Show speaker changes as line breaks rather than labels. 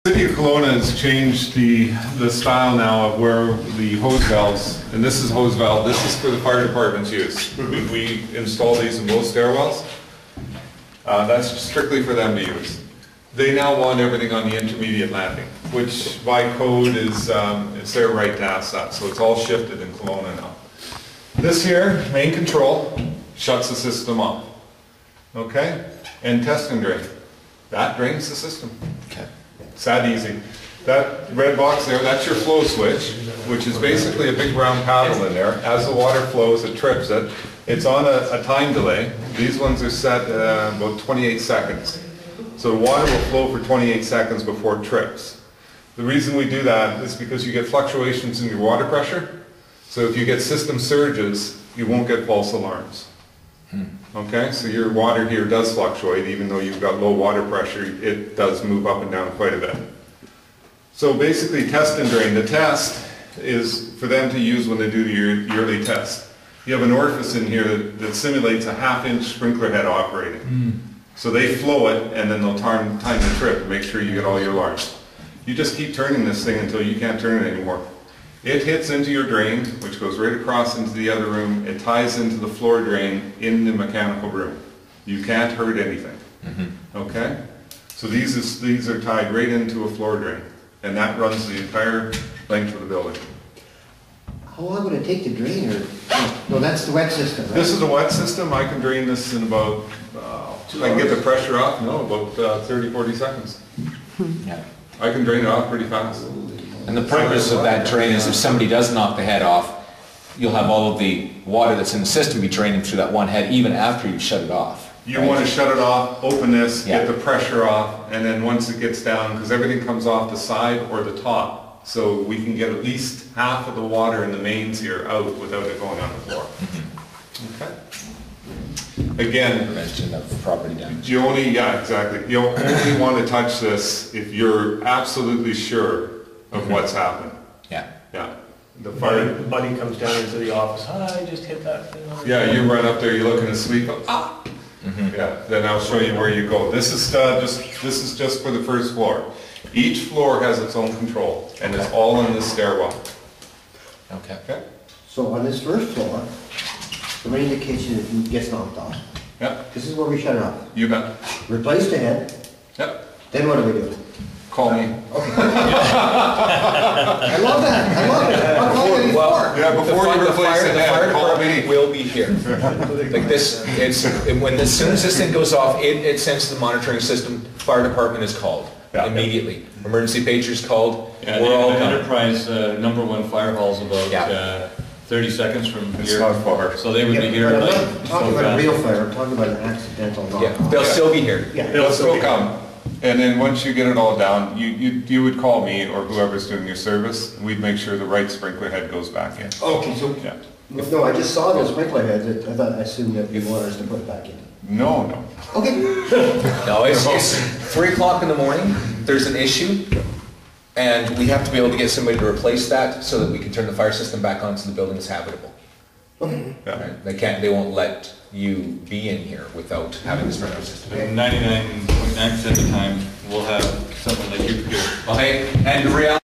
The City of Kelowna has changed the style now of where the hose valves, and this is hose valve, this is for the fire department's use. We install these in both stairwells. That's strictly for them to use. They now want everything on the intermediate landing, which by code is it's their right to ask that, so it's all shifted in Kelowna now. This here, main control, shuts the system off. Okay? And test and drain. That drains the system.
Okay.
It's that easy. That red box there, that's your flow switch, which is basically a big round paddle in there. As the water flows, it trips it. It's on a time delay. These ones are set about 28 seconds. So the water will flow for 28 seconds before it trips. The reason we do that is because you get fluctuations in your water pressure. So if you get system surges, you won't get false alarms. Okay, so your water here does fluctuate, even though you've got low water pressure, it does move up and down quite a bit. So basically test and drain. The test is for them to use when they do the yearly test. You have an orifice in here that simulates a half-inch sprinkler head operating. So they flow it and then they'll time the trip and make sure you get all your alarms. You just keep turning this thing until you can't turn it anymore. It hits into your drain, which goes right across into the other room. It ties into the floor drain in the mechanical room. You can't hurt anything. Okay? So these are tied right into a floor drain, and that runs the entire length of the building.
How long would it take to drain her? No, that's the wet system, right?
This is a wet system. I can drain this in about, I can get the pressure off, about 30, 40 seconds.
Yeah.
I can drain it off pretty fast.
And the purpose of that drain is if somebody does knock the head off, you'll have all of the water that's in the system be draining through that one head even after you shut it off.
You want to shut it off, open this,
Yeah.
get the pressure off, and then once it gets down, because everything comes off the side or the top, so we can get at least half of the water in the mains here out without it going on the floor. Okay. Again,
Prevention of property damage.
you only, yeah, exactly. You only want to touch this if you're absolutely sure of what's happened.
Yeah.
Yeah. The fire.
Buddy comes down into the office. I just hit that thing.
Yeah, you run up there, you look in the suite, go, ah! Yeah, then I'll show you where you go. This is just for the first floor. Each floor has its own control, and it's all in this stairwell.
Okay.
Okay?
So on this first floor, the main indication gets knocked off.
Yep,
This is where we shut it off.
you bet.
Replace the head,
Yep,
then what do we do?
call me.
I love that, I love it. I'll call you before.
Yeah, before you replace the
the fire
head, call
department
me.
will be here. Like this, as soon as this thing goes off, it sends to the monitoring system. Fire department is called immediately. Emergency pager's called.
Yeah,
We're all
the
done.
Enterprise #1 fire hall's about 30 seconds from
It's
here.
not far.
So they would be here
But I'm
like
not talking about a real fire, I'm talking about an accidental knock.
Yeah, they'll still be here.
Yeah.
They'll still come. And then once you get it all down, you would call me or whoever's doing your service, and we'd make sure the right sprinkler head goes back in.
Okay, so,
Yeah.
no, I just saw those sprinkler heads, I assumed that you wanted us to put it back in.
No.
Okay.
No, it's 3 o'clock in the morning, there's an issue, and we have to be able to get somebody to replace that so that we can turn the fire system back on so the building is habitable.
Okay.
Yeah.
Right? They won't let you be in here without having the sprinkler system.
99.9% of the time, we'll have someone like you here.
Well, hey, and the reality